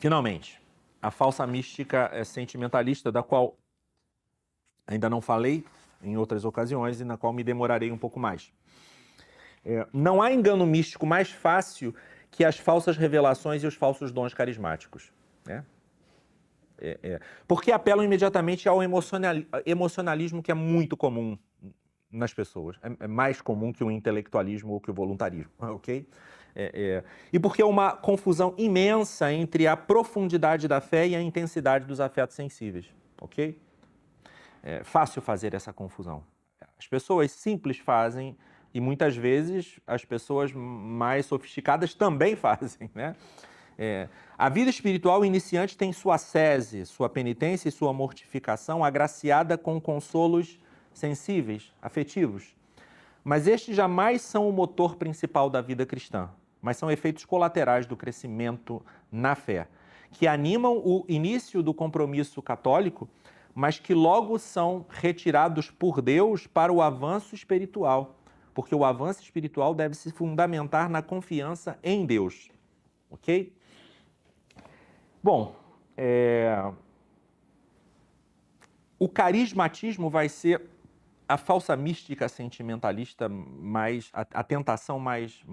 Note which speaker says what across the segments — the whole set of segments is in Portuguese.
Speaker 1: Finalmente, a falsa mística sentimentalista, da qual ainda não falei em outras ocasiões e na qual me demorarei um pouco mais. Não há engano místico mais fácil que as falsas revelações e os falsos dons carismáticos, né? Porque apelam imediatamente ao emocionalismo que é muito comum nas pessoas. É mais comum que o intelectualismo ou que o voluntarismo, ok? E porque é uma confusão imensa entre a profundidade da fé e a intensidade dos afetos sensíveis, ok? É fácil fazer essa confusão. As pessoas simples fazem e muitas vezes as pessoas mais sofisticadas também fazem, né? A vida espiritual iniciante tem sua ascese, sua penitência e sua mortificação agraciada com consolos sensíveis, afetivos. Mas estes jamais são o motor principal da vida cristã, mas são efeitos colaterais do crescimento na fé, que animam o início do compromisso católico, mas que logo são retirados por Deus para o avanço espiritual, porque o avanço espiritual deve se fundamentar na confiança em Deus, ok? Bom, o carismatismo vai ser a falsa mística sentimentalista mais, a tentação mais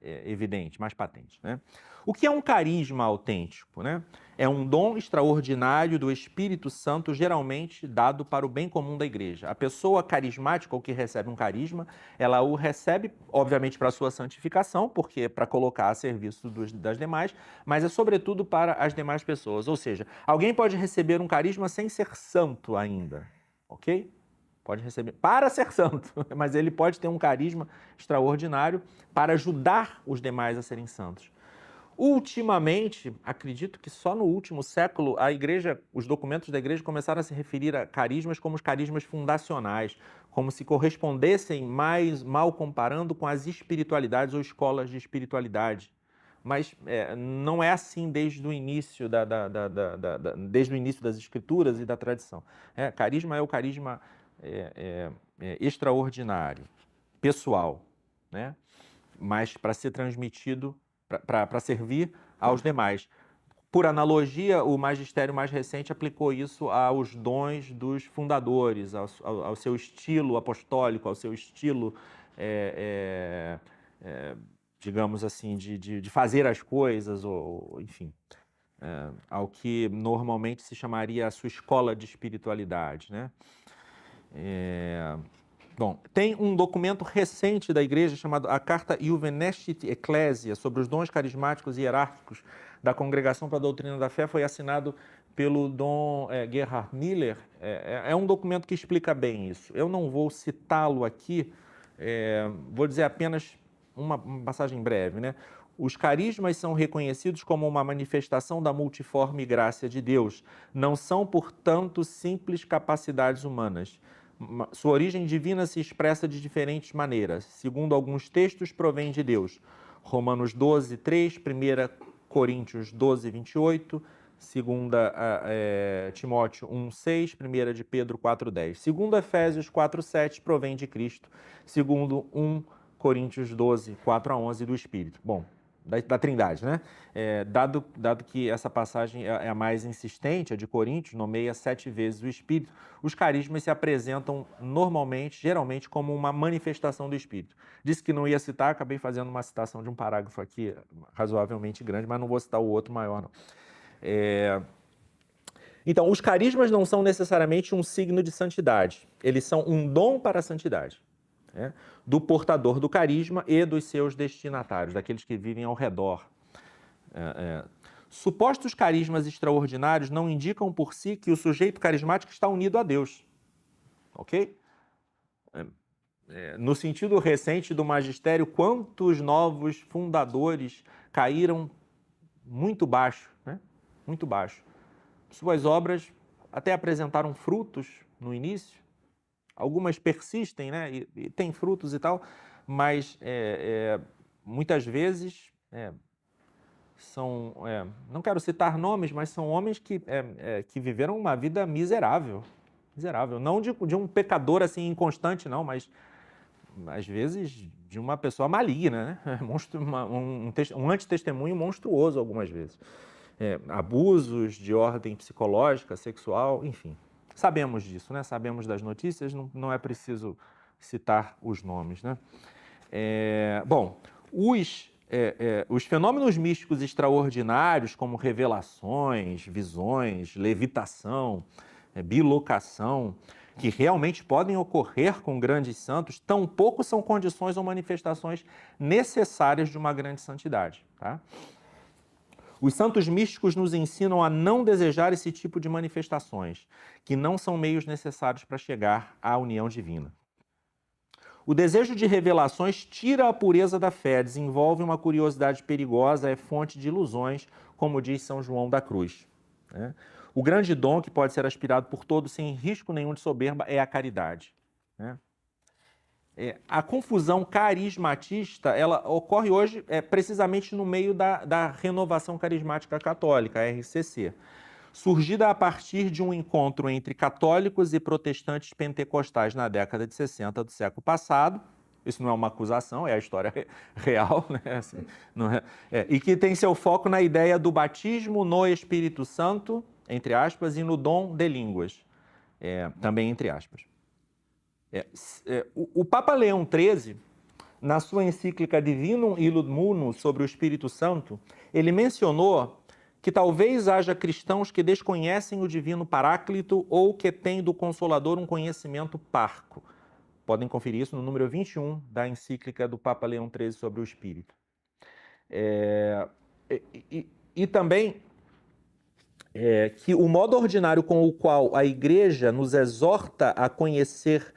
Speaker 1: evidente, mais patente, né? O que é um carisma autêntico, né? É um dom extraordinário do Espírito Santo, geralmente dado para o bem comum da igreja. A pessoa carismática, ou que recebe um carisma, ela o recebe, obviamente, para a sua santificação, porque é para colocar a serviço das demais, mas é sobretudo para as demais pessoas. Ou seja, alguém pode receber um carisma sem ser santo ainda, ok? Pode receber para ser santo, mas ele pode ter um carisma extraordinário para ajudar os demais a serem santos. Ultimamente, acredito que só no último século, os documentos da igreja começaram a se referir a carismas como os carismas fundacionais, como se correspondessem mais mal comparando com as espiritualidades ou escolas de espiritualidade. Mas não é assim desde o início, desde o início das escrituras e da tradição. Carisma é o carisma extraordinário, pessoal, né? Mas para ser transmitido, para servir aos demais. Por analogia, o magistério mais recente aplicou isso aos dons dos fundadores, ao seu estilo apostólico, ao seu estilo, digamos assim, de fazer as coisas, ou enfim, ao que normalmente se chamaria a sua escola de espiritualidade, né? Bom, tem um documento recente da igreja chamado a Carta Iuvenescit Ecclesia, sobre os dons carismáticos e hierárquicos da Congregação para a Doutrina da Fé, foi assinado pelo Dom Gerhard Miller. É um documento que explica bem isso. Eu não vou citá-lo aqui, vou dizer apenas uma passagem breve, né? Os carismas são reconhecidos como uma manifestação da multiforme graça de Deus. Não são, portanto, simples capacidades humanas. Sua origem divina se expressa de diferentes maneiras. Segundo alguns textos, provém de Deus. Romanos 12, 3, 1 Coríntios 12, 28, 2 Timóteo 1, 6, 1 de Pedro 4, 10. Segundo Efésios 4, 7, provém de Cristo. Segundo 1 Coríntios 12, 4 a 11, do Espírito. Bom, da Trindade, né? Dado que essa passagem é a mais insistente, a de Coríntios, nomeia 7 vezes o Espírito, os carismas se apresentam normalmente, geralmente, como uma manifestação do Espírito. Disse que não ia citar, acabei fazendo uma citação de um parágrafo aqui razoavelmente grande, mas não vou citar o outro maior, não. Então, os carismas não são necessariamente um signo de santidade, eles são um dom para a santidade, né? Do portador do carisma e dos seus destinatários, daqueles que vivem ao redor. Supostos carismas extraordinários não indicam por si que o sujeito carismático está unido a Deus, ok? No sentido recente do magistério, quantos novos fundadores caíram muito baixo, né? Muito baixo. Suas obras até apresentaram frutos no início, algumas persistem, né? E têm frutos e tal, mas muitas vezes são, não quero citar nomes, mas são homens que viveram uma vida miserável, não de um pecador assim inconstante, não, mas às vezes de uma pessoa maligna, né? Um antitestemunho monstruoso algumas vezes. abusos de ordem psicológica, sexual, enfim. Sabemos disso, né? Sabemos das notícias, não é preciso citar os nomes, né? Bom, os fenômenos místicos extraordinários, como revelações, visões, levitação, bilocação, que realmente podem ocorrer com grandes santos, tampouco são condições ou manifestações necessárias de uma grande santidade, tá? Os santos místicos nos ensinam a não desejar esse tipo de manifestações, que não são meios necessários para chegar à união divina. O desejo de revelações tira a pureza da fé, desenvolve uma curiosidade perigosa, é fonte de ilusões, como diz São João da Cruz, né? O grande dom que pode ser aspirado por todos sem risco nenhum de soberba é a caridade, né? A confusão carismatista, ela ocorre hoje precisamente no meio da renovação carismática católica, a RCC, surgida a partir de um encontro entre católicos e protestantes pentecostais na década de 60 do século passado. Isso não é uma acusação, é a história real, né? Assim, não é, e que tem seu foco na ideia do batismo no Espírito Santo, entre aspas, e no dom de línguas, também entre aspas. O Papa Leão XIII, na sua encíclica Divinum Illud Munus sobre o Espírito Santo, ele mencionou que talvez haja cristãos que desconhecem o divino Paráclito ou que têm do Consolador um conhecimento parco. Podem conferir isso no número 21 da encíclica do Papa Leão XIII sobre o Espírito. E também que o modo ordinário com o qual a Igreja nos exorta a conhecer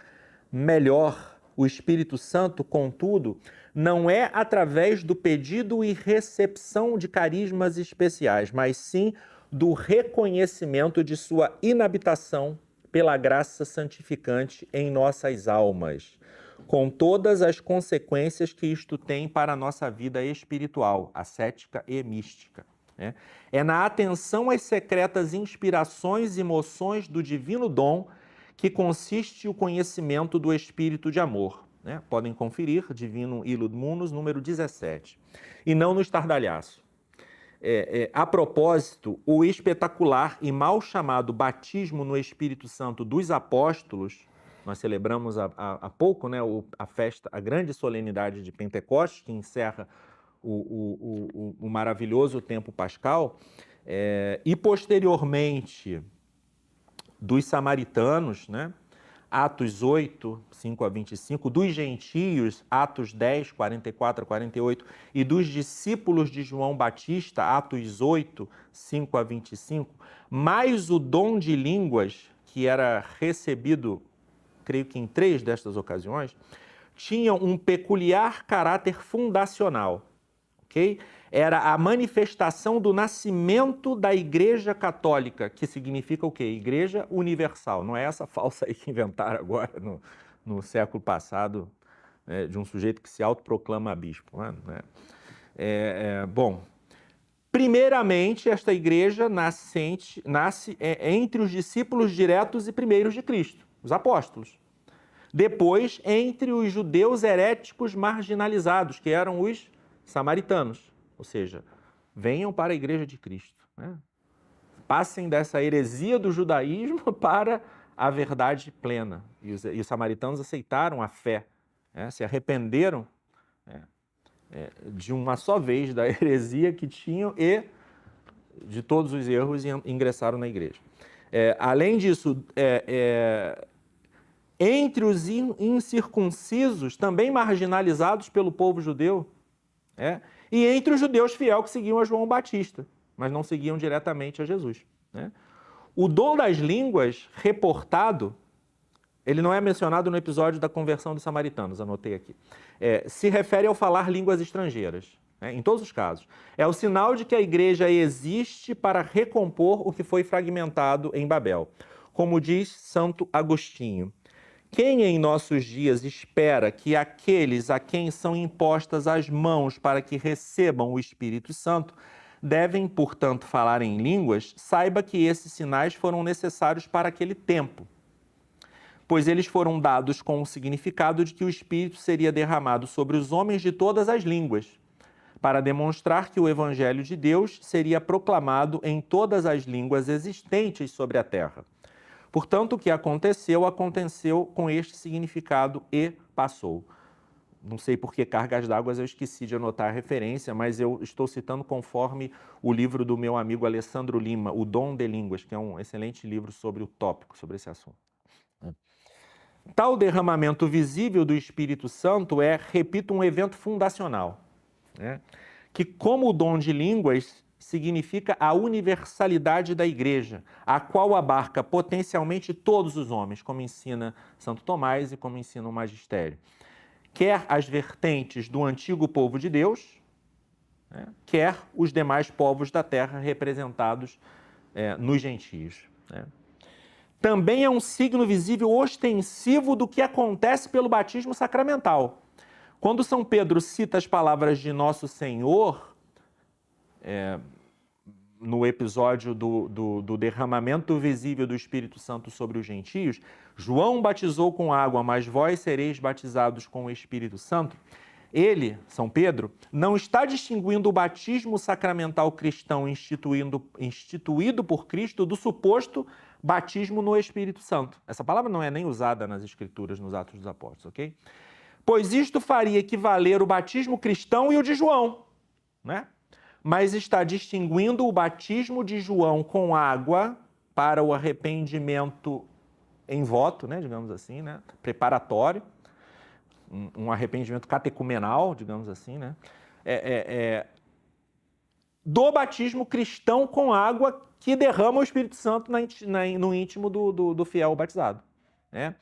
Speaker 1: melhor o Espírito Santo, contudo, não é através do pedido e recepção de carismas especiais, mas sim do reconhecimento de sua inabitação pela graça santificante em nossas almas, com todas as consequências que isto tem para a nossa vida espiritual, ascética e mística, né? É na atenção às secretas inspirações e moções do divino dom que consiste o conhecimento do Espírito de amor, né? Podem conferir, Divinum Illud Munus, número 17. E não no estardalhaço. A propósito, o espetacular e mal chamado batismo no Espírito Santo dos apóstolos, nós celebramos há pouco, né, a festa, a grande solenidade de Pentecostes, que encerra o maravilhoso tempo pascal, e posteriormente dos samaritanos, né? Atos 8, 5 a 25, dos gentios, Atos 10, 44 a 48, e dos discípulos de João Batista, Atos 8, 5 a 25, mais o dom de línguas, que era recebido, creio que em 3 destas ocasiões, tinham um peculiar caráter fundacional, ok? Era a manifestação do nascimento da Igreja Católica, que significa o quê? Igreja Universal. Não é essa falsa aí que inventaram agora no século passado, de um sujeito que se autoproclama bispo, né? Bom, primeiramente, esta igreja nasce entre os discípulos diretos e primeiros de Cristo, os apóstolos. Depois, entre os judeus heréticos marginalizados, que eram os samaritanos. Ou seja, venham para a Igreja de Cristo, né? Passem dessa heresia do judaísmo para a verdade plena. E os samaritanos aceitaram a fé, né? Se arrependeram de uma só vez da heresia que tinham e de todos os erros e ingressaram na igreja. Além disso, entre os incircuncisos, também marginalizados pelo povo judeu, e entre os judeus fiéis que seguiam a João Batista, mas não seguiam diretamente a Jesus, né? O dom das línguas reportado, ele não é mencionado no episódio da conversão dos samaritanos, anotei aqui, se refere ao falar línguas estrangeiras, né? Em todos os casos. É o sinal de que a igreja existe para recompor o que foi fragmentado em Babel. Como diz Santo Agostinho, quem em nossos dias espera que aqueles a quem são impostas as mãos para que recebam o Espírito Santo devem, portanto, falar em línguas, saiba que esses sinais foram necessários para aquele tempo, pois eles foram dados com o significado de que o Espírito seria derramado sobre os homens de todas as línguas, para demonstrar que o Evangelho de Deus seria proclamado em todas as línguas existentes sobre a terra. Portanto, o que aconteceu, aconteceu com este significado e passou. Não sei por que cargas d'água, eu esqueci de anotar a referência, mas eu estou citando conforme o livro do meu amigo Alessandro Lima, O Dom de Línguas, que é um excelente livro sobre o tópico, sobre esse assunto. Tal derramamento visível do Espírito Santo é, repito, um evento fundacional, né? Que, como o dom de línguas, significa a universalidade da Igreja, a qual abarca potencialmente todos os homens, como ensina Santo Tomás e como ensina o Magistério. Quer as vertentes do antigo povo de Deus, né, quer os demais povos da terra representados nos gentios, né. Também é um signo visível ostensivo do que acontece pelo batismo sacramental. Quando São Pedro cita as palavras de Nosso Senhor, no episódio do derramamento visível do Espírito Santo sobre os gentios, João batizou com água, mas vós sereis batizados com o Espírito Santo. Ele, São Pedro, não está distinguindo o batismo sacramental cristão instituído por Cristo do suposto batismo no Espírito Santo. Essa palavra não é nem usada nas Escrituras, nos Atos dos Apóstolos, ok? Pois isto faria equivaler o batismo cristão e o de João, né? Mas está distinguindo o batismo de João com água para o arrependimento em voto, né, digamos assim, né, preparatório, um arrependimento catecumenal, digamos assim, né, do batismo cristão com água que derrama o Espírito Santo no íntimo do fiel batizado, né?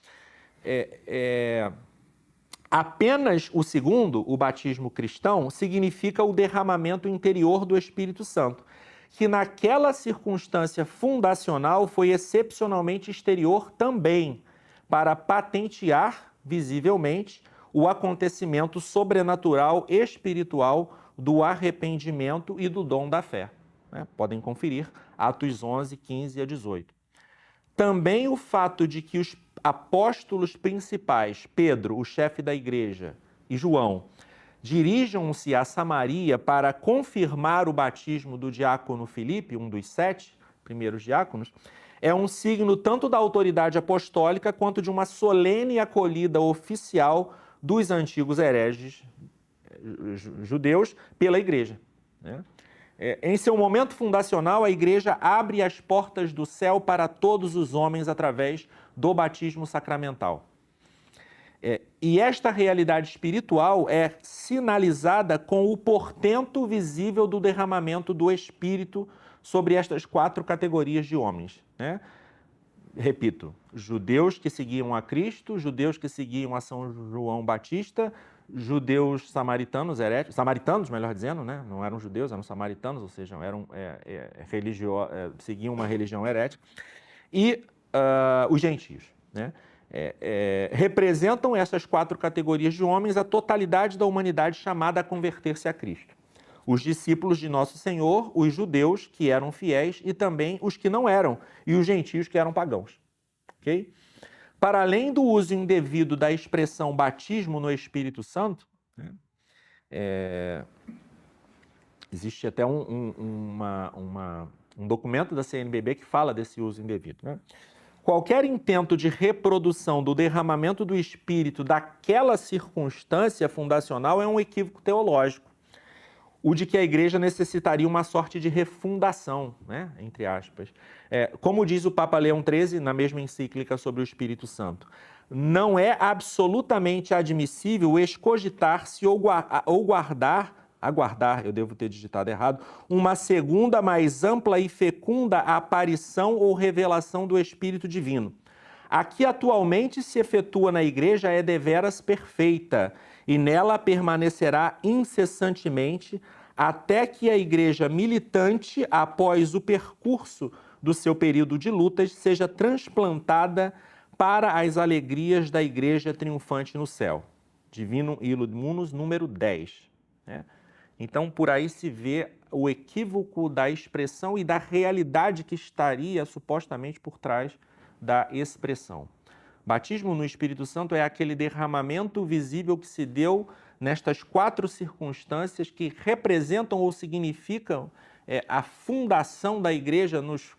Speaker 1: Apenas o segundo, o batismo cristão, significa o derramamento interior do Espírito Santo, que naquela circunstância fundacional foi excepcionalmente exterior também, para patentear visivelmente o acontecimento sobrenatural espiritual do arrependimento e do dom da fé, né? Podem conferir Atos 11, 15 a 18. Também o fato de que os apóstolos principais, Pedro, o chefe da igreja, e João, dirijam-se a Samaria para confirmar o batismo do diácono Filipe, um dos 7 primeiros diáconos, é um signo tanto da autoridade apostólica quanto de uma solene acolhida oficial dos antigos hereges judeus pela igreja, né? Em seu momento fundacional, a igreja abre as portas do céu para todos os homens através do batismo sacramental. E esta realidade espiritual é sinalizada com o portento visível do derramamento do Espírito sobre estas 4 categorias de homens, né? Repito, judeus que seguiam a Cristo, judeus que seguiam a São João Batista, judeus samaritanos, heréticos, samaritanos, melhor dizendo, né? Não eram judeus, eram samaritanos, ou seja, eram seguiam uma religião herética, e os gentios, né? Representam essas 4 categorias de homens a totalidade da humanidade chamada a converter-se a Cristo. Os discípulos de Nosso Senhor, os judeus que eram fiéis e também os que não eram, e os gentios que eram pagãos, ok? Para além do uso indevido da expressão batismo no Espírito Santo, né, existe até um documento da CNBB que fala desse uso indevido, né? Qualquer intento de reprodução do derramamento do Espírito daquela circunstância fundacional é um equívoco teológico, o de que a igreja necessitaria uma sorte de refundação, né, entre aspas. Como diz o Papa Leão XIII na mesma encíclica sobre o Espírito Santo, não é absolutamente admissível excogitar-se ou aguardar, eu devo ter digitado errado, uma segunda mais ampla e fecunda aparição ou revelação do Espírito Divino. A que atualmente se efetua na igreja é deveras perfeita, e nela permanecerá incessantemente até que a igreja militante, após o percurso do seu período de lutas, seja transplantada para as alegrias da igreja triunfante no céu. Divinum Illud Munus, número 10. Né? Então, por aí se vê o equívoco da expressão e da realidade que estaria supostamente por trás da expressão. Batismo no Espírito Santo é aquele derramamento visível que se deu nestas 4 circunstâncias que representam ou significam a fundação da igreja nos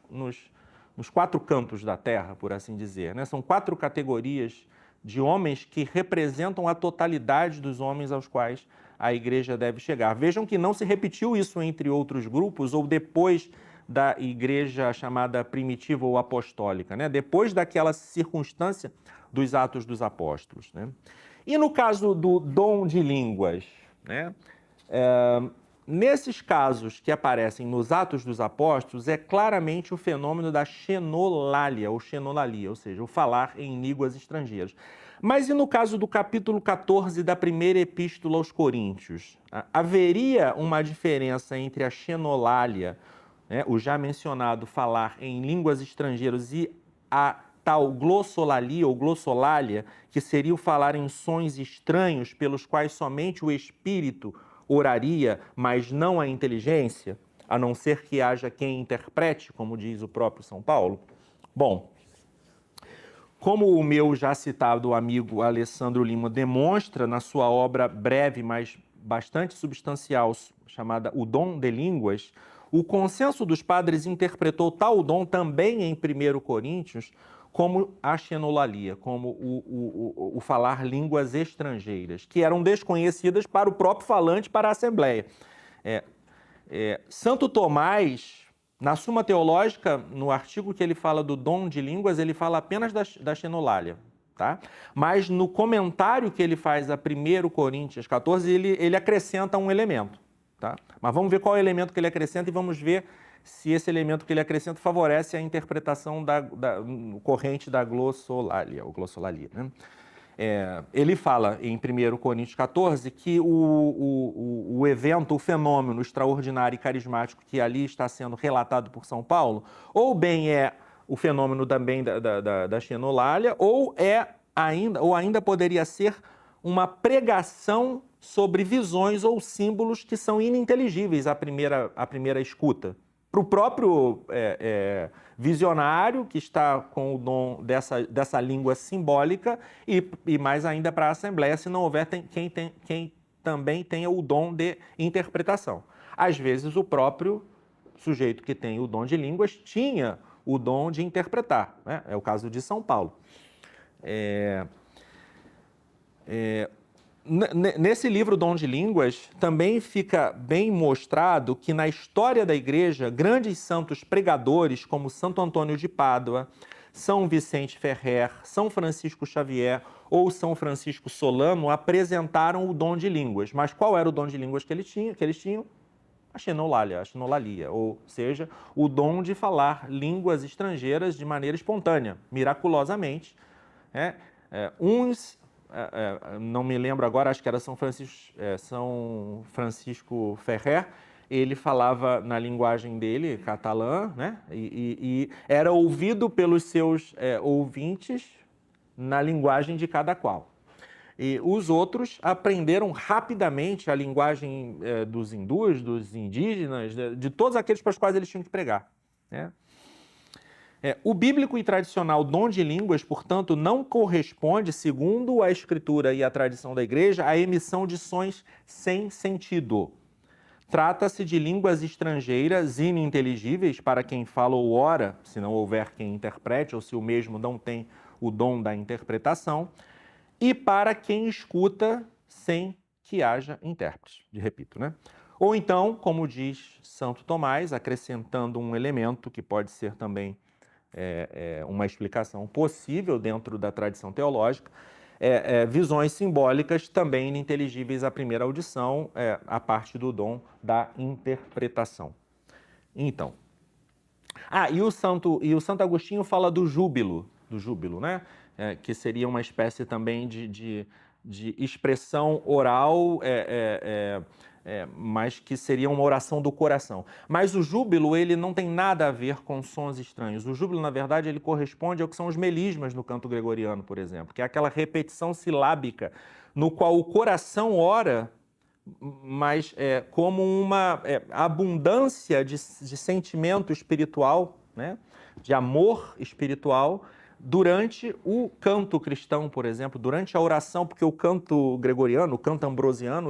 Speaker 1: 4 cantos da terra, por assim dizer, né? São 4 categorias de homens que representam a totalidade dos homens aos quais a igreja deve chegar. Vejam que não se repetiu isso entre outros grupos ou depois da igreja chamada primitiva ou apostólica, né? Depois daquela circunstância dos Atos dos Apóstolos, né? E no caso do dom de línguas, né? Nesses casos que aparecem nos Atos dos Apóstolos, é claramente o fenômeno da xenolalia, ou xenolalia, ou seja, o falar em línguas estrangeiras. Mas e no caso do capítulo 14 da primeira epístola aos Coríntios? Haveria uma diferença entre a xenolalia, né, o já mencionado falar em línguas estrangeiras, e a tal glossolalia ou glossolalia, que seria o falar em sons estranhos pelos quais somente o espírito oraria, mas não a inteligência, a não ser que haja quem interprete, como diz o próprio São Paulo? Bom, como o meu já citado amigo Alessandro Lima demonstra na sua obra breve, mas bastante substancial, chamada O Dom de Línguas, o consenso dos padres interpretou tal dom também em 1 Coríntios como a xenolalia, como o falar línguas estrangeiras, que eram desconhecidas para o próprio falante, para a Assembleia. Santo Tomás, na Suma Teológica, no artigo que ele fala do dom de línguas, ele fala apenas da xenolalia, tá? Mas no comentário que ele faz a 1 Coríntios 14, ele acrescenta um elemento, tá? Mas vamos ver qual é o elemento que ele acrescenta e vamos ver se esse elemento que ele acrescenta favorece a interpretação da corrente da glossolalia, ou glossolalia, né? Ele fala em 1 Coríntios 14 que o evento, o fenômeno extraordinário e carismático que ali está sendo relatado por São Paulo, ou bem é o fenômeno também da xenolalia, ou ainda poderia ser uma pregação sobre visões ou símbolos que são ininteligíveis à primeira escuta. Para o próprio visionário, que está com o dom dessa língua simbólica, e mais ainda para a Assembleia, se não houver quem também tenha o dom de interpretação. Às vezes, o próprio sujeito que tem o dom de línguas tinha o dom de interpretar, né? É o caso de São Paulo. Nesse livro Dom de Línguas, também fica bem mostrado que na história da igreja, grandes santos pregadores como Santo Antônio de Pádua, São Vicente Ferrer, São Francisco Xavier ou São Francisco Solano apresentaram o dom de línguas. Mas qual era o dom de línguas que eles tinham? A xenolalia, ou seja, o dom de falar línguas estrangeiras de maneira espontânea, miraculosamente. Não me lembro agora, acho que era São Francisco Ferrer, ele falava na linguagem dele, catalã, né? E era ouvido pelos seus ouvintes na linguagem de cada qual. E os outros aprenderam rapidamente a linguagem dos hindus, dos indígenas, de todos aqueles para os quais eles tinham que pregar, né? O bíblico e tradicional dom de línguas, portanto, não corresponde, segundo a Escritura e a tradição da Igreja, à emissão de sons sem sentido. Trata-se de línguas estrangeiras ininteligíveis para quem fala ou ora, se não houver quem interprete, ou se o mesmo não tem o dom da interpretação, e para quem escuta sem que haja intérprete, repito, né? Ou então, como diz Santo Tomás, acrescentando um elemento que pode ser também uma explicação possível dentro da tradição teológica, visões simbólicas também ininteligíveis à primeira audição, a parte do dom da interpretação. Então, e o Santo Agostinho fala do júbilo, né? Que seria uma espécie também de expressão oral, mas que seria uma oração do coração. Mas o júbilo, ele não tem nada a ver com sons estranhos. O júbilo, na verdade, ele corresponde ao que são os melismas no canto gregoriano, por exemplo, que é aquela repetição silábica no qual o coração ora, mas como uma abundância de sentimento espiritual, né? De amor espiritual, durante o canto cristão, por exemplo, durante a oração, porque o canto gregoriano, o canto ambrosiano,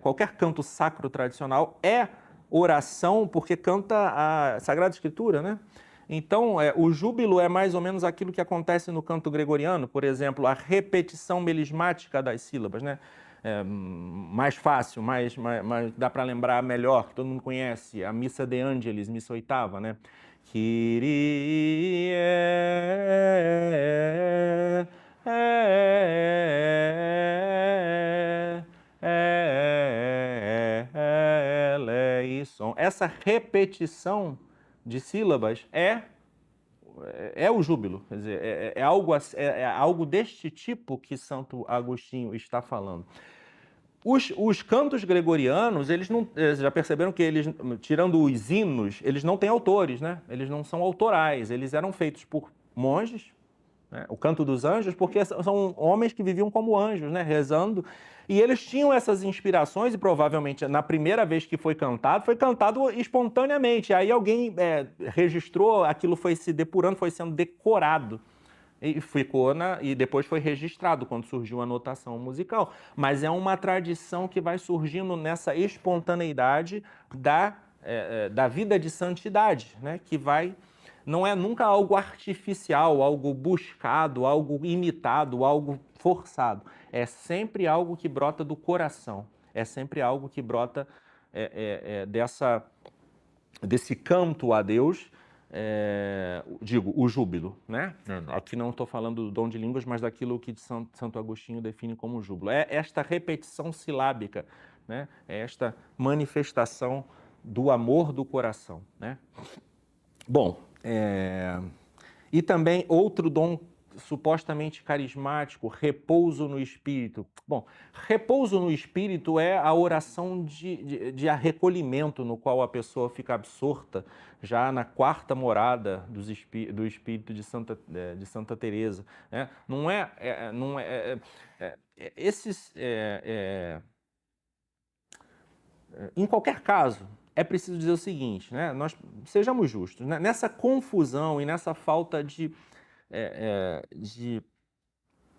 Speaker 1: qualquer canto sacro tradicional é oração, porque canta a Sagrada Escritura, né? Então, o júbilo é mais ou menos aquilo que acontece no canto gregoriano, por exemplo, a repetição melismática das sílabas, né? Mais fácil, mais dá para lembrar melhor, que todo mundo conhece, a Missa de Ângelis, missa oitava, né? Kyrie eleison. Essa repetição de sílabas é o júbilo, quer dizer, é algo deste tipo que Santo Agostinho está falando. Os cantos gregorianos, eles não, já perceberam que eles, tirando os hinos, eles não têm autores, né? Eles não são autorais, eles eram feitos por monges, né? O canto dos anjos, porque são homens que viviam como anjos, né? Rezando, e eles tinham essas inspirações e provavelmente na primeira vez que foi cantado espontaneamente, aí alguém registrou, aquilo foi se depurando, foi sendo decorado. E depois foi registrado quando surgiu a notação musical. Mas é uma tradição que vai surgindo nessa espontaneidade da vida de santidade, né? Que não é nunca algo artificial, algo buscado, algo imitado, algo forçado. É sempre algo que brota do coração. É sempre algo que brota desse canto a Deus. O júbilo, né? Aqui não estou falando do dom de línguas, mas daquilo que Santo Agostinho define como júbilo. É esta repetição silábica, né? É esta manifestação do amor do coração, né? Bom, e também outro dom supostamente carismático, repouso no espírito. Bom, repouso no espírito é a oração de recolhimento, no qual a pessoa fica absorta já na quarta morada do espírito de Santa Teresa, né? Em qualquer caso, é preciso dizer o seguinte, né? Nós sejamos justos, né? Nessa confusão e nessa falta de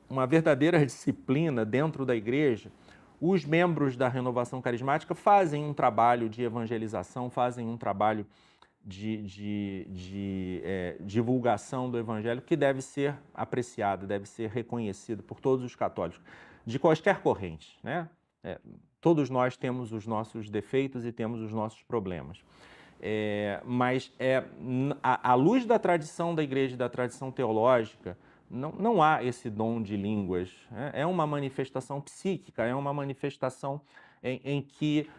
Speaker 1: uma verdadeira disciplina dentro da igreja, os membros da Renovação Carismática fazem um trabalho de evangelização, fazem um trabalho de divulgação do evangelho que deve ser apreciado, deve ser reconhecido por todos os católicos, de quaisquer corrente, né? Todos nós temos os nossos defeitos e temos os nossos problemas. Mas à luz da tradição da igreja, da tradição teológica, não há esse dom de línguas. É uma manifestação psíquica, é uma manifestação em que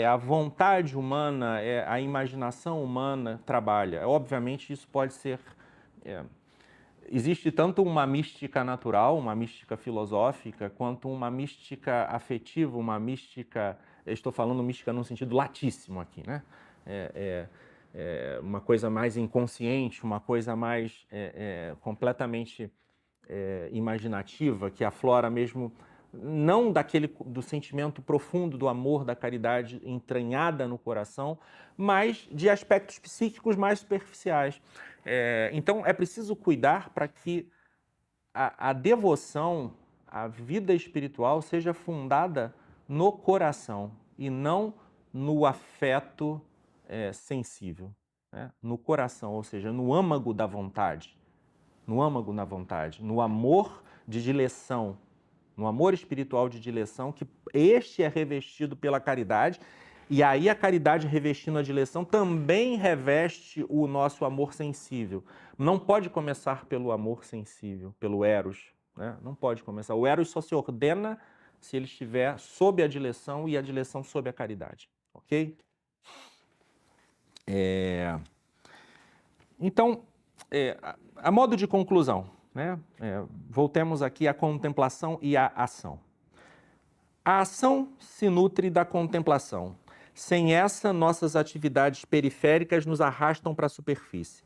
Speaker 1: a vontade humana, a imaginação humana trabalha. Obviamente, isso pode ser... Existe tanto uma mística natural, uma mística filosófica, quanto uma mística afetiva, uma mística... Estou falando mística num sentido latíssimo aqui, né? Uma coisa mais inconsciente, uma coisa mais completamente imaginativa, que aflora mesmo, não do sentimento profundo do amor, da caridade entranhada no coração, mas de aspectos psíquicos mais superficiais. Então, é preciso cuidar para que a devoção, a vida espiritual seja fundada no coração e não no afeto sensível, né? No coração, ou seja, no âmago da vontade, no âmago na vontade, no amor de dileção, no amor espiritual de dileção, que este é revestido pela caridade, e aí a caridade revestindo a dileção também reveste o nosso amor sensível. Não pode começar pelo amor sensível, pelo eros, né? Não pode começar. O eros só se ordena se ele estiver sob a dileção e a dileção sob a caridade, ok? Então, a modo de conclusão, né? Voltemos aqui à contemplação e à ação. A ação se nutre da contemplação. Sem essa, nossas atividades periféricas nos arrastam para a superfície.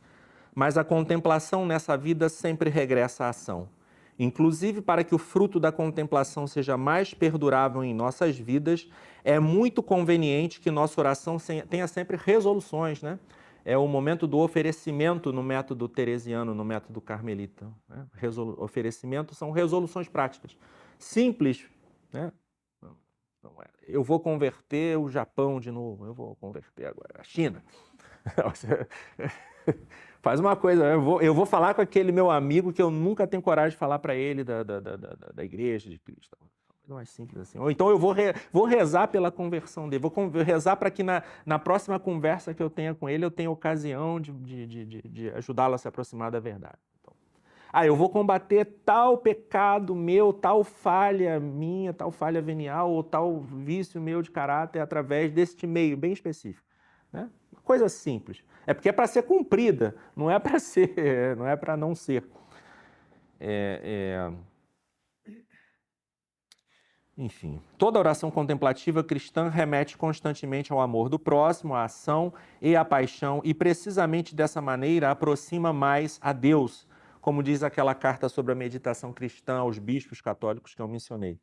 Speaker 1: Mas a contemplação nessa vida sempre regressa à ação. Inclusive, para que o fruto da contemplação seja mais perdurável em nossas vidas, é muito conveniente que nossa oração tenha sempre resoluções, né? é o momento do oferecimento no método teresiano, no método carmelita. Né? Oferecimento são resoluções práticas. Simples, né? Eu vou converter o Japão de novo, eu vou converter agora a China. Faz uma coisa, eu vou falar com aquele meu amigo que eu nunca tenho coragem de falar para ele da igreja de Cristo. Não é simples assim. Ou então eu vou rezar pela conversão dele, vou rezar para que na próxima conversa que eu tenha com ele, eu tenha ocasião de ajudá-lo a se aproximar da verdade. Então, eu vou combater tal pecado meu, tal falha minha, tal falha venial, ou tal vício meu de caráter através deste meio bem específico. Né? Coisa simples. É porque é para ser cumprida, não é para ser, não é para não ser. Enfim, toda oração contemplativa cristã remete constantemente ao amor do próximo, à ação e à paixão, e precisamente dessa maneira aproxima mais a Deus, como diz aquela carta sobre a meditação cristã aos bispos católicos que eu mencionei,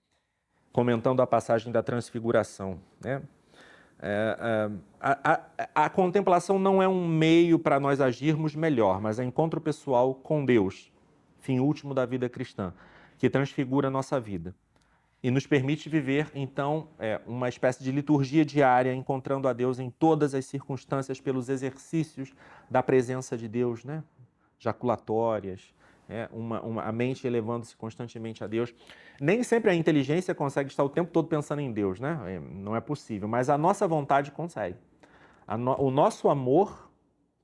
Speaker 1: comentando a passagem da transfiguração, né? A contemplação não é um meio para nós agirmos melhor, mas é encontro pessoal com Deus, fim último da vida cristã, que transfigura a nossa vida e nos permite viver, então, uma espécie de liturgia diária, encontrando a Deus em todas as circunstâncias pelos exercícios da presença de Deus, né? Jaculatórias, a mente elevando-se constantemente a Deus. Nem sempre a inteligência consegue estar o tempo todo pensando em Deus, né? Não é possível, mas a nossa vontade consegue. O nosso amor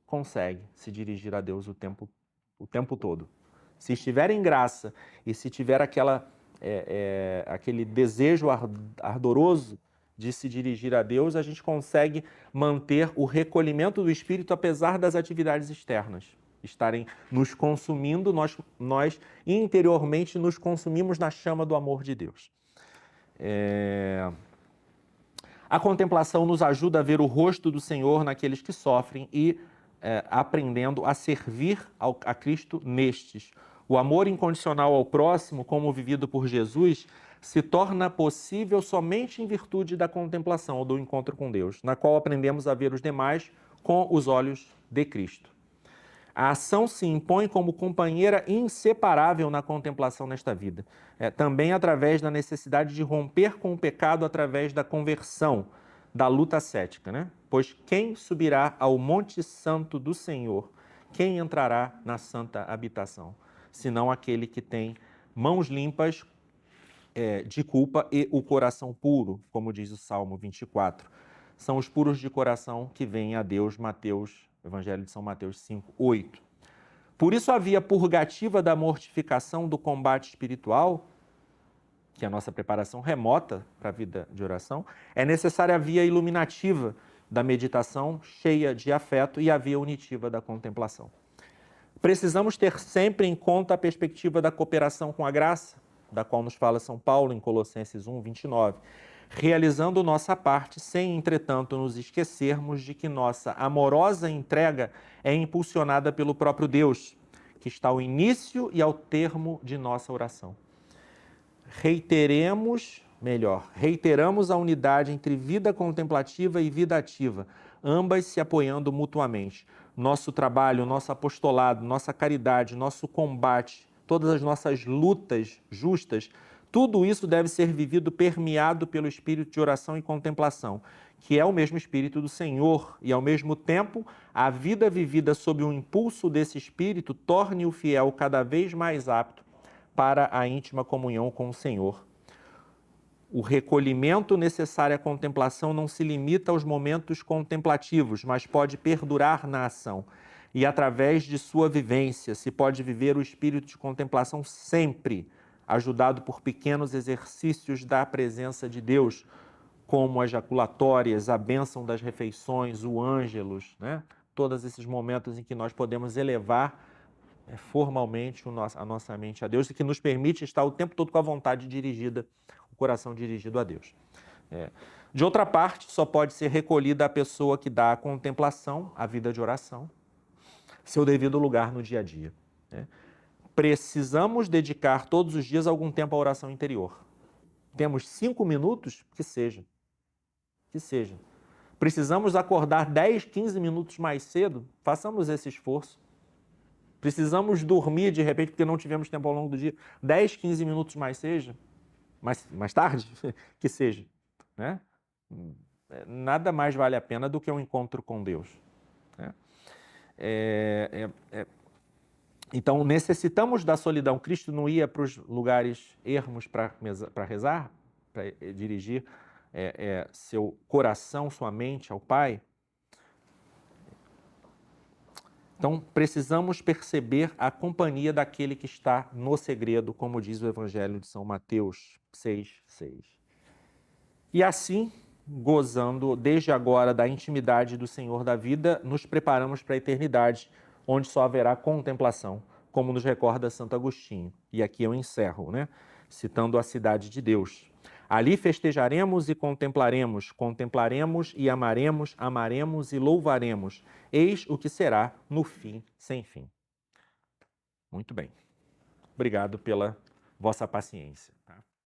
Speaker 1: consegue se dirigir a Deus o tempo todo. Se estiver em graça e se tiver aquele desejo ardoroso de se dirigir a Deus, a gente consegue manter o recolhimento do espírito apesar das atividades externas estarem nos consumindo, nós interiormente nos consumimos na chama do amor de Deus. A contemplação nos ajuda a ver o rosto do Senhor naqueles que sofrem e aprendendo a servir a Cristo nestes. O amor incondicional ao próximo, como vivido por Jesus, se torna possível somente em virtude da contemplação ou do encontro com Deus, na qual aprendemos a ver os demais com os olhos de Cristo. A ação se impõe como companheira inseparável na contemplação nesta vida, também através da necessidade de romper com o pecado através da conversão, da luta ascética, né? Pois quem subirá ao monte santo do Senhor, quem entrará na santa habitação? Senão aquele que tem mãos limpas de culpa e o coração puro, como diz o Salmo 24. São os puros de coração que vêm a Deus, Evangelho de São Mateus 5, 8. Por isso a via purgativa da mortificação do combate espiritual, que é a nossa preparação remota para a vida de oração, é necessária a via iluminativa da meditação cheia de afeto e a via unitiva da contemplação. Precisamos ter sempre em conta a perspectiva da cooperação com a graça, da qual nos fala São Paulo em Colossenses 1, 29, realizando nossa parte sem, entretanto, nos esquecermos de que nossa amorosa entrega é impulsionada pelo próprio Deus, que está ao início e ao termo de nossa oração. Reiteramos a unidade entre vida contemplativa e vida ativa, ambas se apoiando mutuamente. Nosso trabalho, nosso apostolado, nossa caridade, nosso combate, todas as nossas lutas justas, tudo isso deve ser vivido permeado pelo espírito de oração e contemplação, que é o mesmo espírito do Senhor, e ao mesmo tempo, a vida vivida sob o impulso desse espírito torne o fiel cada vez mais apto para a íntima comunhão com o Senhor. O recolhimento necessário à contemplação não se limita aos momentos contemplativos, mas pode perdurar na ação. E através de sua vivência se pode viver o espírito de contemplação sempre, ajudado por pequenos exercícios da presença de Deus, como as jaculatórias, a bênção das refeições, o ângelus, né? Todos esses momentos em que nós podemos elevar formalmente a nossa mente a Deus e que nos permite estar o tempo todo com a vontade dirigida, o coração dirigido a Deus. De outra parte, só pode ser recolhida a pessoa que dá à contemplação, a vida de oração, seu devido lugar no dia a dia. Precisamos dedicar todos os dias algum tempo à oração interior. Temos 5 minutos? Que seja. Precisamos acordar 10, 15 minutos mais cedo? Façamos esse esforço. Precisamos dormir, de repente, porque não tivemos tempo ao longo do dia, 10, 15 minutos mais tarde, que seja, né? Nada mais vale a pena do que um encontro com Deus, né? Então, necessitamos da solidão. Cristo não ia para os lugares ermos para rezar, para dirigir seu coração, sua mente ao Pai. Então, precisamos perceber a companhia daquele que está no segredo, como diz o Evangelho de São Mateus 6,6. E assim, gozando desde agora da intimidade do Senhor da vida, nos preparamos para a eternidade, onde só haverá contemplação, como nos recorda Santo Agostinho. E aqui eu encerro, né? Citando a cidade de Deus. Ali festejaremos e contemplaremos e amaremos, amaremos e louvaremos. Eis o que será no fim sem fim. Muito bem. Obrigado pela vossa paciência.